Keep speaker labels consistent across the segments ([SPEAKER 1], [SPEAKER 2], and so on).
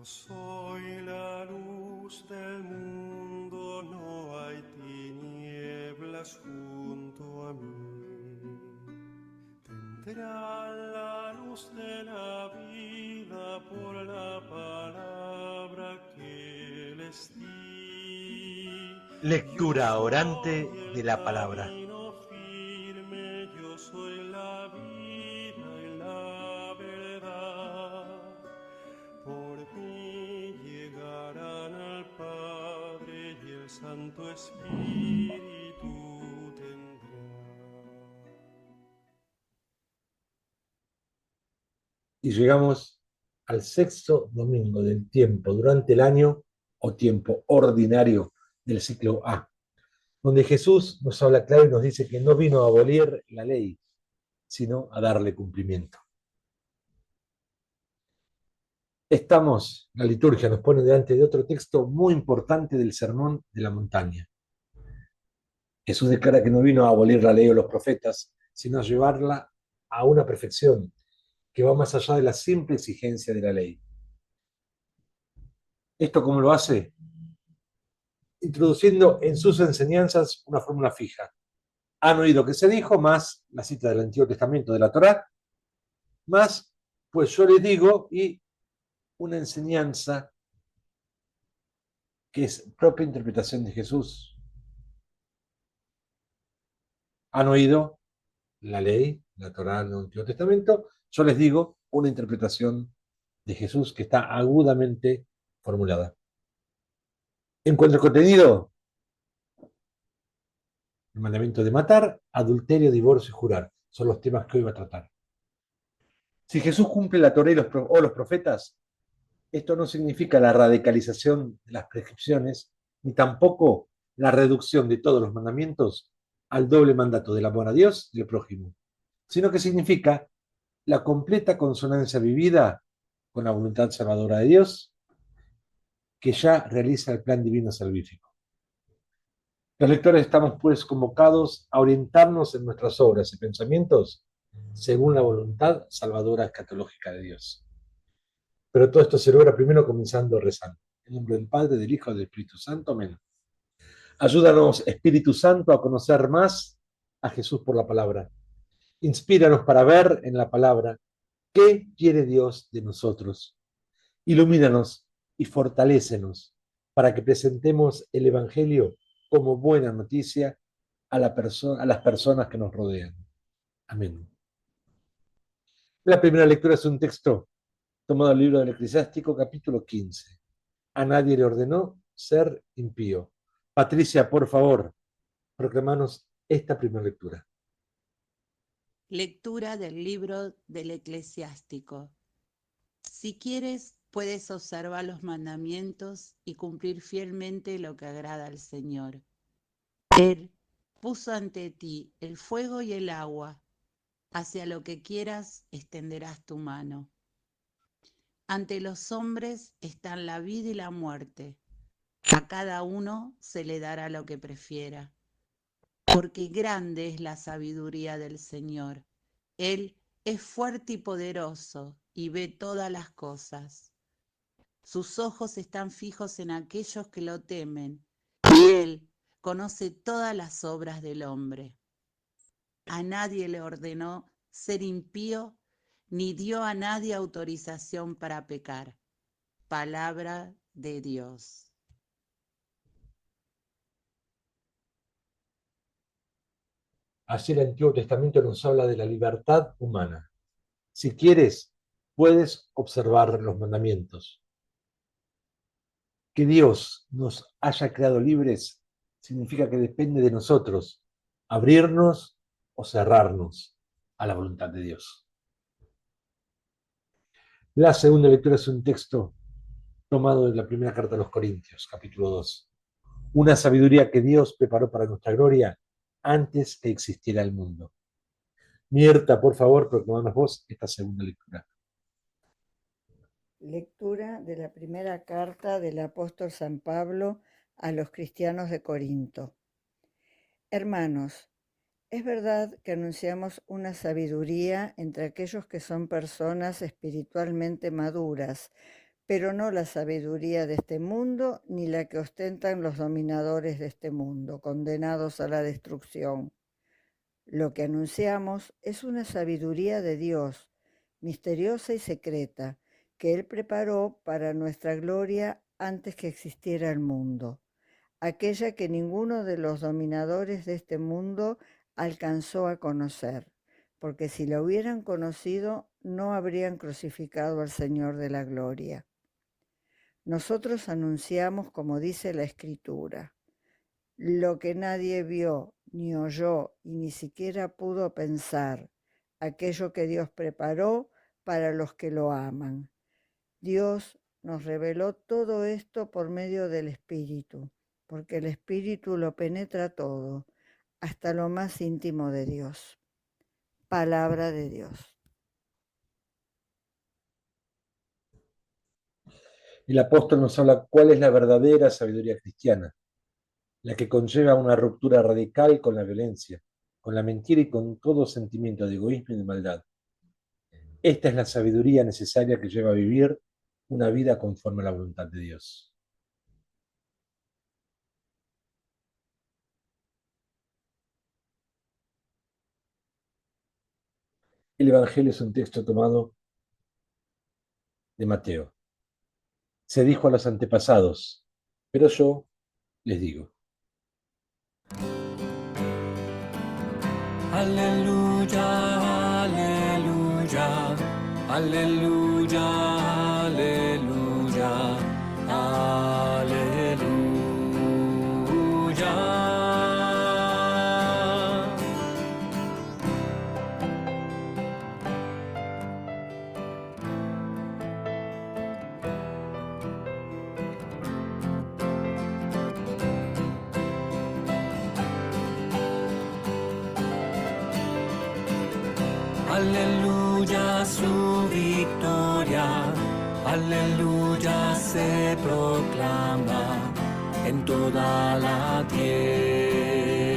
[SPEAKER 1] Soy la luz del mundo, no hay tinieblas junto a mí. Tendrán la luz de la vida por la palabra que les di. Yo
[SPEAKER 2] Lectura orante
[SPEAKER 1] soy
[SPEAKER 2] de
[SPEAKER 1] el
[SPEAKER 2] la palabra.
[SPEAKER 1] camino firme, yo soy la vida y la verdad. Por mí llegarán al Padre y el Santo Espíritu tendrá.
[SPEAKER 3] Y llegamos al sexto domingo del tiempo durante el año o tiempo ordinario del ciclo A, donde Jesús nos habla claro y nos dice que no vino a abolir la ley, sino a darle cumplimiento. La liturgia nos pone delante de otro texto muy importante del Sermón de la Montaña. Jesús declara que no vino a abolir la ley o los profetas, sino a llevarla a una perfección que va más allá de la simple exigencia de la ley. ¿Esto cómo lo hace? Introduciendo en sus enseñanzas una fórmula fija. Han oído que se dijo, más la cita del Antiguo Testamento de la Torá, más, pues yo les digo, y una enseñanza que es propia interpretación de Jesús. Han oído la ley, la Torá del Antiguo Testamento, yo les digo una interpretación de Jesús que está agudamente formulada. En cuanto al contenido, el mandamiento de matar, adulterio, divorcio y jurar son los temas que hoy va a tratar. Si Jesús cumple la Torá o los profetas, esto no significa la radicalización de las prescripciones, ni tampoco la reducción de todos los mandamientos al doble mandato del amor a Dios y al prójimo, sino que significa la completa consonancia vivida con la voluntad salvadora de Dios, que ya realiza el plan divino salvífico. Los lectores estamos pues convocados a orientarnos en nuestras obras y pensamientos según la voluntad salvadora escatológica de Dios. Pero todo esto se logra primero comenzando rezando. En nombre del Padre, del Hijo y del Espíritu Santo. Amén. Ayúdanos, Espíritu Santo, a conocer más a Jesús por la palabra. Inspíranos para ver en la palabra qué quiere Dios de nosotros. Ilumínanos y fortalécenos para que presentemos el Evangelio como buena noticia a las personas que nos rodean. Amén. La primera lectura es un texto tomado del libro del Eclesiástico, capítulo 15. A nadie le ordenó ser impío. Patricia, por favor, proclamanos esta primera lectura.
[SPEAKER 4] Lectura del libro del Eclesiástico. Si quieres, puedes observar los mandamientos y cumplir fielmente lo que agrada al Señor. Él puso ante ti el fuego y el agua. Hacia lo que quieras extenderás tu mano. Ante los hombres están la vida y la muerte. A cada uno se le dará lo que prefiera. Porque grande es la sabiduría del Señor. Él es fuerte y poderoso y ve todas las cosas. Sus ojos están fijos en aquellos que lo temen, y Él conoce todas las obras del hombre. A nadie le ordenó ser impío, ni dio a nadie autorización para pecar. Palabra de Dios.
[SPEAKER 3] Así el Antiguo Testamento nos habla de la libertad humana. Si quieres, puedes observar los mandamientos. Que Dios nos haya creado libres significa que depende de nosotros abrirnos o cerrarnos a la voluntad de Dios. La segunda lectura es un texto tomado de la primera carta a los Corintios, capítulo 2. Una sabiduría que Dios preparó para nuestra gloria antes que existiera el mundo. Mirta, por favor, proclamanos vos esta segunda lectura.
[SPEAKER 5] Lectura de la primera carta del apóstol San Pablo a los cristianos de Corinto. Hermanos, es verdad que anunciamos una sabiduría entre aquellos que son personas espiritualmente maduras, pero no la sabiduría de este mundo, ni la que ostentan los dominadores de este mundo, condenados a la destrucción. Lo que anunciamos es una sabiduría de Dios, misteriosa y secreta, que Él preparó para nuestra gloria antes que existiera el mundo, aquella que ninguno de los dominadores de este mundo alcanzó a conocer, porque si la hubieran conocido, no habrían crucificado al Señor de la gloria. Nosotros anunciamos como dice la Escritura, lo que nadie vio, ni oyó, y ni siquiera pudo pensar, aquello que Dios preparó para los que lo aman. Dios nos reveló todo esto por medio del Espíritu, porque el Espíritu lo penetra todo, hasta lo más íntimo de Dios. Palabra de Dios.
[SPEAKER 3] El apóstol nos habla cuál es la verdadera sabiduría cristiana, la que conlleva una ruptura radical con la violencia, con la mentira y con todo sentimiento de egoísmo y de maldad. Esta es la sabiduría necesaria que lleva a vivir una vida conforme a la voluntad de Dios. El Evangelio es un texto tomado de Mateo. Se dijo a los antepasados, pero yo les digo.
[SPEAKER 1] Aleluya, aleluya, aleluya, aleluya, aleluya. Aleluya su victoria, aleluya se proclama en toda la tierra.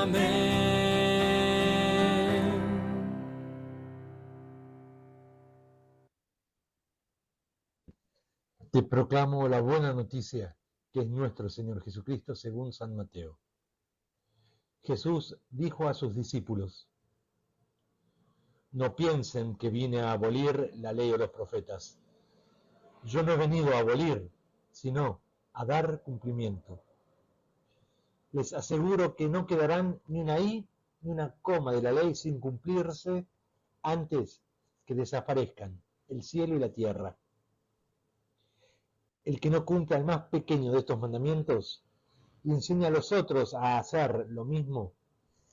[SPEAKER 1] Amén.
[SPEAKER 3] Te proclamo la buena noticia, que es nuestro Señor Jesucristo según San Mateo. Jesús dijo a sus discípulos, no piensen que vine a abolir la ley de los profetas. Yo no he venido a abolir, sino a dar cumplimiento. Les aseguro que no quedarán ni una i ni una coma de la ley sin cumplirse antes que desaparezcan el cielo y la tierra. El que no cumple al más pequeño de estos mandamientos y enseña a los otros a hacer lo mismo,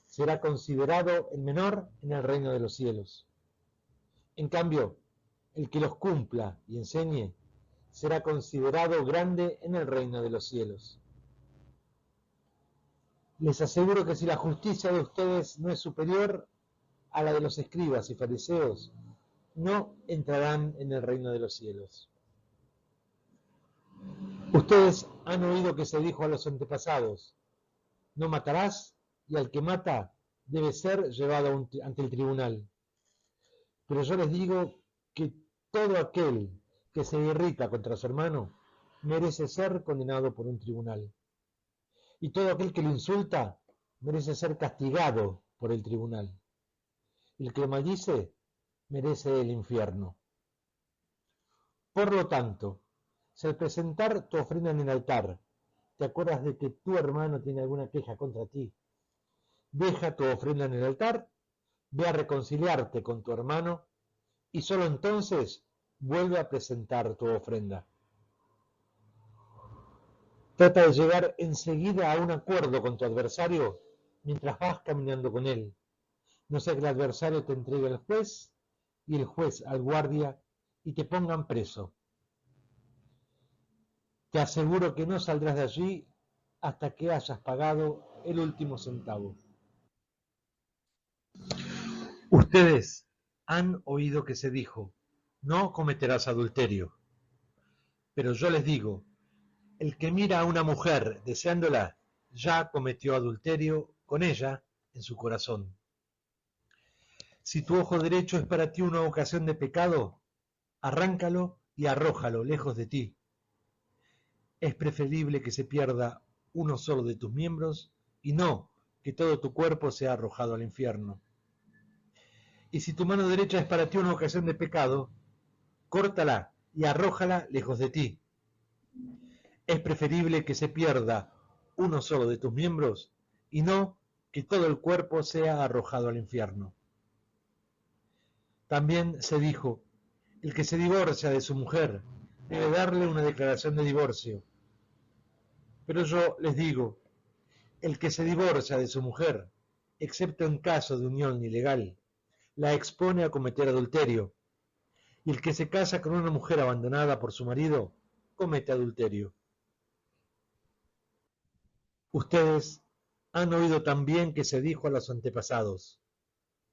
[SPEAKER 3] será considerado el menor en el reino de los cielos. En cambio, el que los cumpla y enseñe, será considerado grande en el reino de los cielos. Les aseguro que si la justicia de ustedes no es superior a la de los escribas y fariseos, no entrarán en el reino de los cielos. Ustedes han oído que se dijo a los antepasados, no matarás, y al que mata debe ser llevado ante el tribunal. Pero yo les digo que todo aquel que se irrita contra su hermano merece ser condenado por un tribunal. Y todo aquel que lo insulta merece ser castigado por el tribunal. El que lo maldice merece el infierno. Por lo tanto, si al presentar tu ofrenda en el altar, te acuerdas de que tu hermano tiene alguna queja contra ti, deja tu ofrenda en el altar, ve a reconciliarte con tu hermano y solo entonces vuelve a presentar tu ofrenda. Trata de llegar enseguida a un acuerdo con tu adversario mientras vas caminando con él. No sea que el adversario te entregue al juez y el juez al guardia y te pongan preso. Te aseguro que no saldrás de allí hasta que hayas pagado el último centavo. Ustedes han oído que se dijo, no cometerás adulterio. Pero yo les digo, el que mira a una mujer deseándola, ya cometió adulterio con ella en su corazón. Si tu ojo derecho es para ti una ocasión de pecado, arráncalo y arrójalo lejos de ti. Es preferible que se pierda uno solo de tus miembros y no que todo tu cuerpo sea arrojado al infierno. Y si tu mano derecha es para ti una ocasión de pecado, córtala y arrójala lejos de ti. Es preferible que se pierda uno solo de tus miembros y no que todo el cuerpo sea arrojado al infierno. También se dijo, el que se divorcia de su mujer debe darle una declaración de divorcio. Pero yo les digo, el que se divorcia de su mujer, excepto en caso de unión ilegal, la expone a cometer adulterio, y el que se casa con una mujer abandonada por su marido, comete adulterio. Ustedes han oído también que se dijo a los antepasados,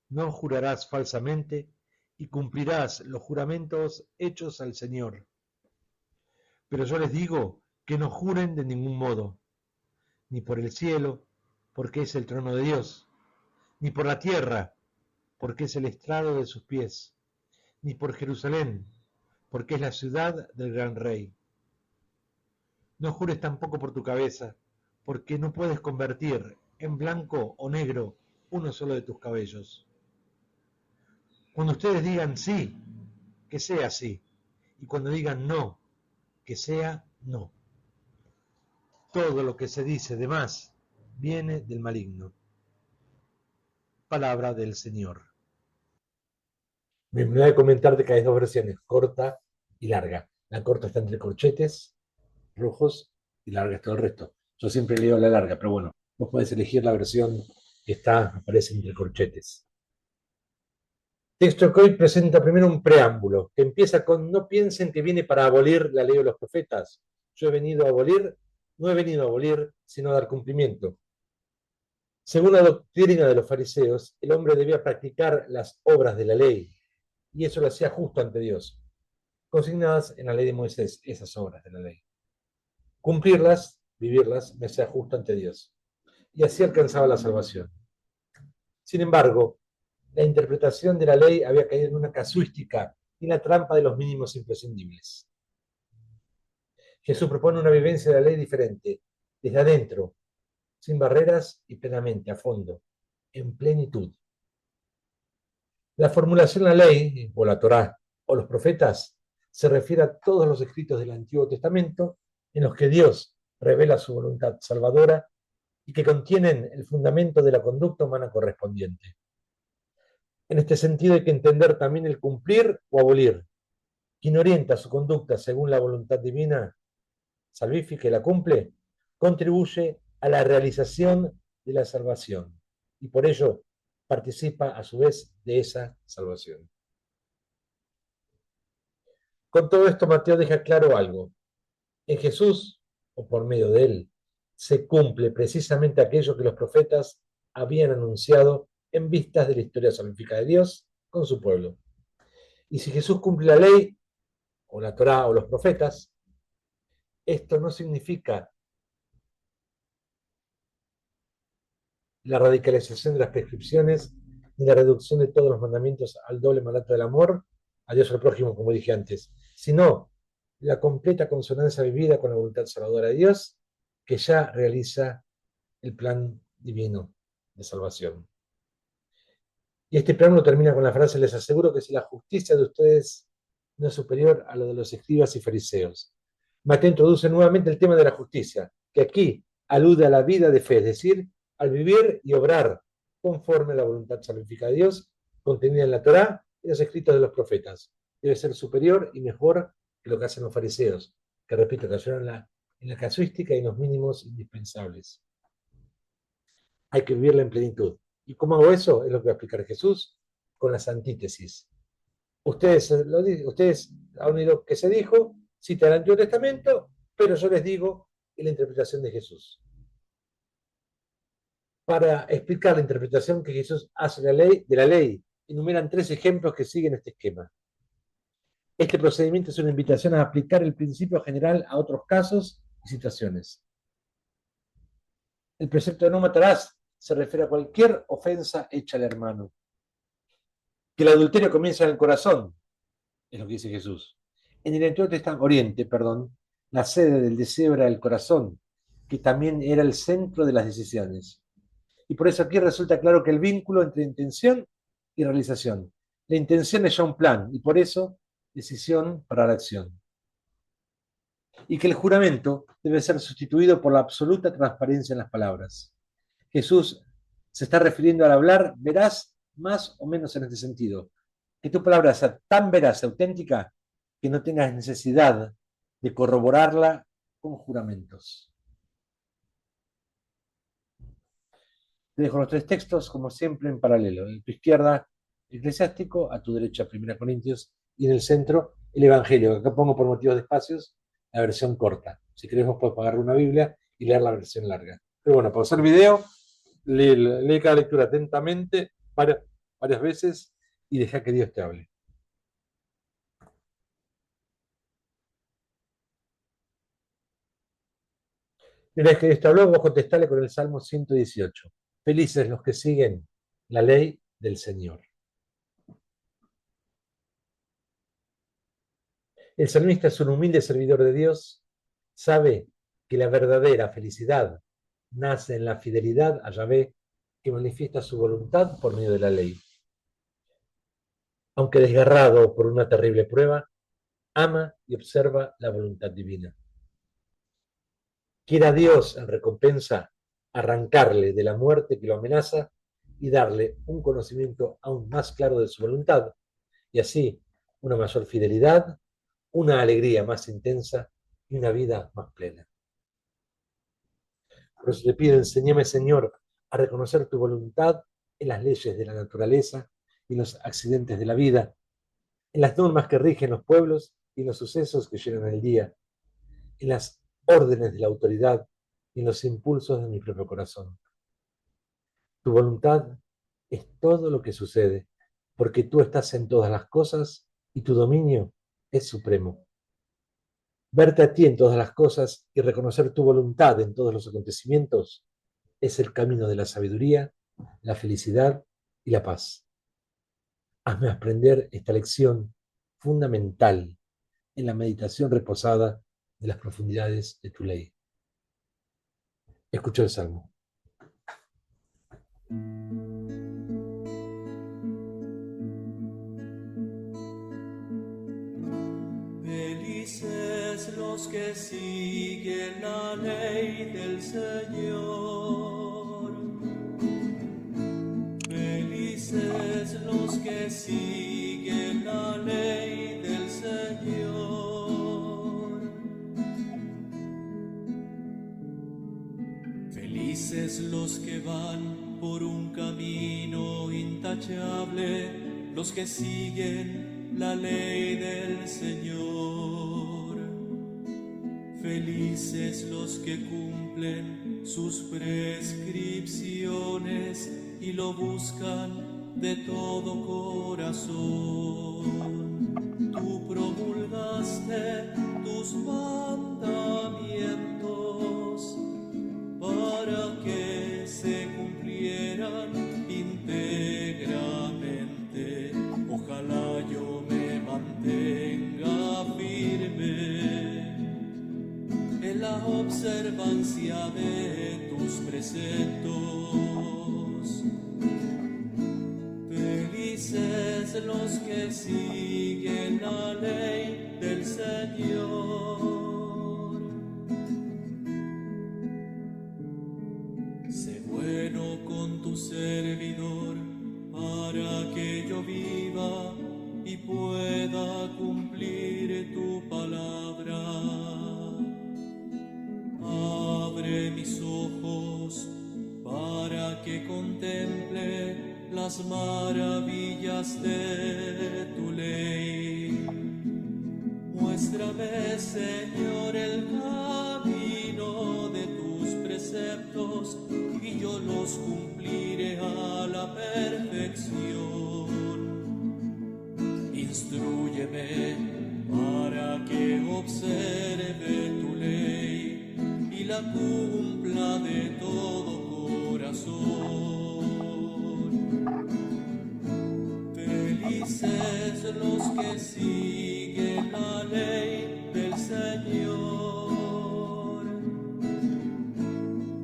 [SPEAKER 3] no jurarás falsamente y cumplirás los juramentos hechos al Señor. Pero yo les digo que no juren de ningún modo, ni por el cielo, porque es el trono de Dios, ni por la tierra, porque es el estrado de sus pies, ni por Jerusalén, porque es la ciudad del gran rey. No jures tampoco por tu cabeza, porque no puedes convertir en blanco o negro uno solo de tus cabellos. Cuando ustedes digan sí, que sea sí, y cuando digan no, que sea no. Todo lo que se dice de más viene del maligno. Palabra del Señor. Me voy a comentarte que hay dos versiones, corta y larga. La corta está entre corchetes rojos y larga está el resto. Yo siempre leo la larga, pero bueno, vos podés elegir la versión que aparece entre corchetes. Texto que hoy presenta primero un preámbulo, que empieza con no piensen que viene para abolir la ley de los profetas. Yo no he venido a abolir, sino a dar cumplimiento. Según la doctrina de los fariseos, el hombre debía practicar las obras de la ley, y eso lo hacía justo ante Dios. Consignadas en la ley de Moisés, esas obras de la ley. Cumplirlas, vivirlas, me hacía justo ante Dios. Y así alcanzaba la salvación. Sin embargo, la interpretación de la ley había caído en una casuística y en la trampa de los mínimos imprescindibles. Jesús propone una vivencia de la ley diferente, desde adentro, sin barreras y plenamente, a fondo, en plenitud. La formulación de la ley, o la Torá, o los profetas, se refiere a todos los escritos del Antiguo Testamento en los que Dios revela su voluntad salvadora y que contienen el fundamento de la conducta humana correspondiente. En este sentido hay que entender también el cumplir o abolir. Quien orienta su conducta según la voluntad divina, salvífica y la cumple, contribuye a la realización de la salvación y por ello participa a su vez de esa salvación. Con todo esto Mateo deja claro algo. En Jesús, o por medio de él, se cumple precisamente aquello que los profetas habían anunciado en vistas de la historia salvífica de Dios con su pueblo. Y si Jesús cumple la ley, o la Torá, o los profetas, esto no significa la radicalización de las prescripciones ni la reducción de todos los mandamientos al doble mandato del amor, a Dios al prójimo, como dije antes, sino la completa consonancia vivida con la voluntad salvadora de Dios, que ya realiza el plan divino de salvación. Y este plano termina con la frase: les aseguro que si la justicia de ustedes no es superior a lo de los escribas y fariseos. Mateo introduce nuevamente el tema de la justicia, que aquí alude a la vida de fe, es decir, al vivir y obrar conforme a la voluntad salvífica de Dios, contenida en la Torá y los escritos de los profetas. Debe ser superior y mejor que lo que hacen los fariseos, que repito, cayeron en la casuística y en los mínimos indispensables. Hay que vivirla en plenitud. ¿Y cómo hago eso? Es lo que va a explicar Jesús con las antítesis. Ustedes han oído que se dijo, cita el Antiguo Testamento, pero yo les digo en la interpretación de Jesús. Para explicar la interpretación que Jesús hace de la ley, enumeran 3 ejemplos que siguen este esquema. Este procedimiento es una invitación a aplicar el principio general a otros casos y situaciones. El precepto de no matarás se refiere a cualquier ofensa hecha al hermano. Que el adulterio comienza en el corazón, es lo que dice Jesús. En el Antiguo Oriente, la sede del deseo era el corazón, que también era el centro de las decisiones. Y por eso aquí resulta claro que el vínculo entre intención y realización. La intención es ya un plan, y por eso decisión para la acción. Y que el juramento debe ser sustituido por la absoluta transparencia en las palabras. Jesús se está refiriendo al hablar veraz más o menos en este sentido. Que tu palabra sea tan veraz y auténtica que no tengas necesidad de corroborarla con juramentos. Te dejo los tres textos, como siempre, en paralelo. En tu izquierda, Eclesiástico, a tu derecha, 1 Corintios, y en el centro, el Evangelio. Acá pongo por motivos de espacios la versión corta. Si querés, vos podés pagar una Biblia y leer la versión larga. Pero bueno, pausar el video, lee cada lectura atentamente, varias veces, y deja que Dios te hable. Una vez que Dios te habló, vos contestale con el Salmo 118. Felices los que siguen la ley del Señor. El salmista es un humilde servidor de Dios, sabe que la verdadera felicidad nace en la fidelidad a Yahvé, que manifiesta su voluntad por medio de la ley. Aunque desgarrado por una terrible prueba, ama y observa la voluntad divina. Quiera Dios, en recompensa, arrancarle de la muerte que lo amenaza y darle un conocimiento aún más claro de su voluntad, y así una mayor fidelidad, una alegría más intensa y una vida más plena. Por eso te pido, enséñame, Señor, a reconocer tu voluntad en las leyes de la naturaleza y en los accidentes de la vida, en las normas que rigen los pueblos y en los sucesos que llenan el día, en las órdenes de la autoridad y en los impulsos de mi propio corazón. Tu voluntad es todo lo que sucede, porque tú estás en todas las cosas y tu dominio es supremo. Verte a ti en todas las cosas y reconocer tu voluntad en todos los acontecimientos es el camino de la sabiduría, la felicidad y la paz. Hazme aprender esta lección fundamental en la meditación reposada de las profundidades de tu ley. Escucha el Salmo.
[SPEAKER 1] Felices los que siguen la ley del Señor. Felices los que siguen la ley del Señor. Felices los que van por un camino intachable, los que siguen la ley del Señor. Felices los que cumplen sus prescripciones y lo buscan de todo corazón. Tú promulgaste tus mandamientos para que se cumplieran íntegramente. Ojalá yo me mantenga firme en la observancia de tus preceptos. Felices los que siguen la ley del Señor. Sé bueno con tu servidor para que yo viva y pueda cumplir tu palabra. Abre mis ojos para que contemple las maravillas de tu ley. Muéstrame, Señor, el camino de tus preceptos y yo los cumpliré a la perfección. Instrúyeme para que observe tu ley y la cumpla de todo corazón. corazón. Felices los que siguen la ley del Señor.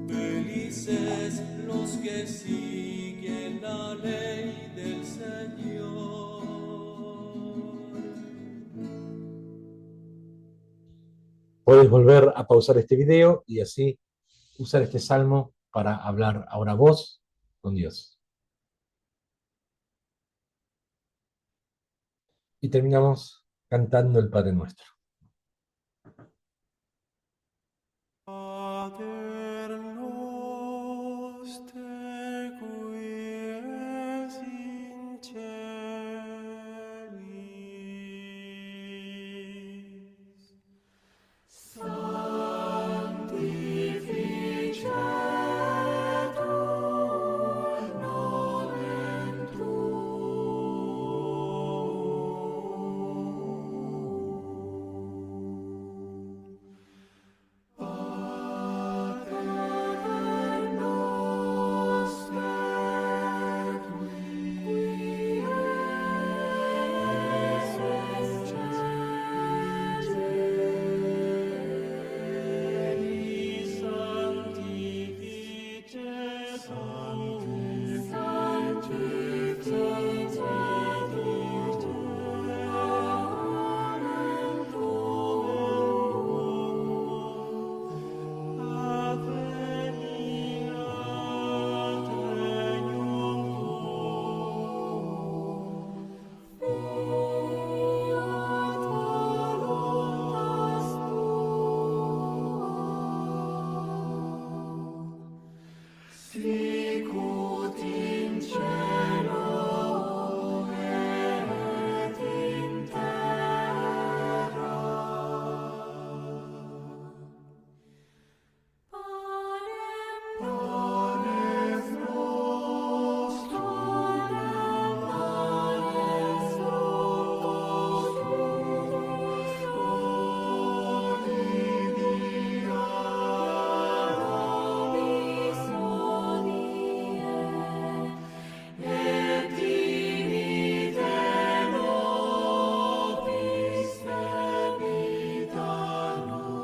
[SPEAKER 1] Felices los que siguen la ley del Señor.
[SPEAKER 3] Podés volver a pausar este video y así usar este salmo para hablar ahora vos con Dios. Y terminamos cantando el Padre Nuestro.
[SPEAKER 1] Pater noster, qui es in celis, sanctificetur nomen tuum. Pater noster, qui es in celis, sanctificetur nomen tuum. Adveniat regnum tuum. Fiat voluntas tua, sicut in cielo et in terra. Panem nostrum nobis hodie, et dimite nobis debita nostra.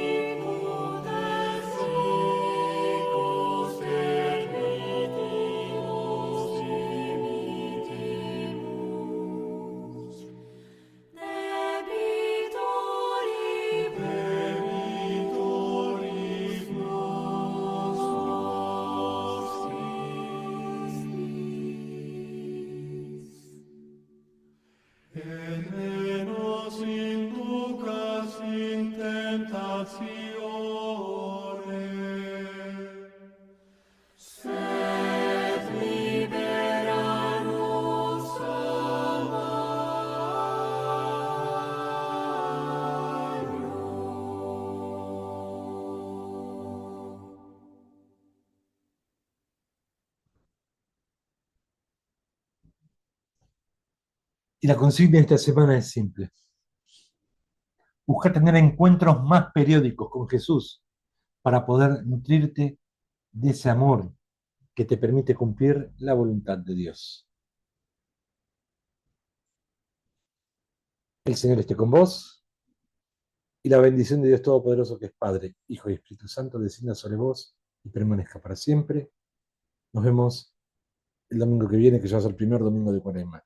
[SPEAKER 1] Sicut et sicut permittimus dimittimus debitoribus nostris. Et ne nos inducas in tentatione, sed libera nos a malo.
[SPEAKER 3] Y la consigna de esta semana es simple. Busca tener encuentros más periódicos con Jesús para poder nutrirte de ese amor que te permite cumplir la voluntad de Dios. El Señor esté con vos y la bendición de Dios Todopoderoso, que es Padre, Hijo y Espíritu Santo, descienda sobre vos y permanezca para siempre. Nos vemos el domingo que viene, que ya es el primer domingo de Cuaresma.